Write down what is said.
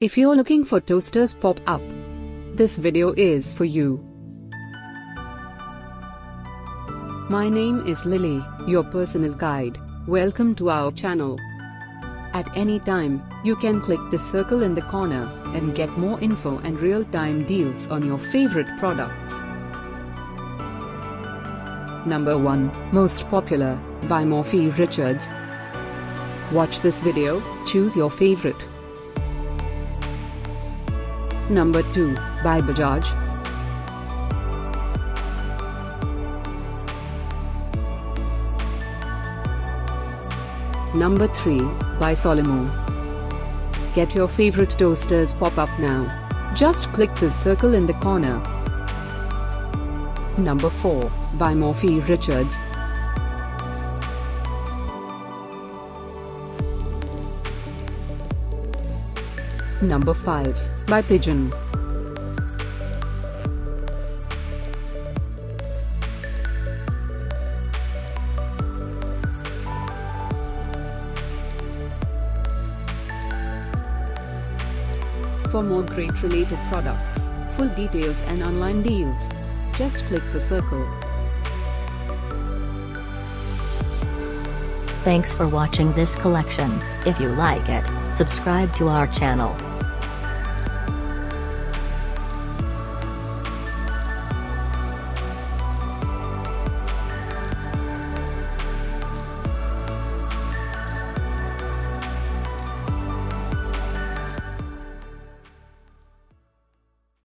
If you're looking for toasters pop up, this video is for you. My name is Lily, your personal guide. Welcome to our channel. At any time, you can click the circle in the corner and get more info and real-time deals on your favorite products. Number 1, Most Popular, by Morphy Richards. Watch this video, choose your favorite. Number 2, by Bajaj. Number 3, by Solomon. Get your favorite toasters pop up now. Just click the circle in the corner. Number 4, by Morphy Richards. Number 5, by Pigeon. For more great related products, full details and online deals, just click the circle. Thanks for watching this collection. If you like it, subscribe to our channel.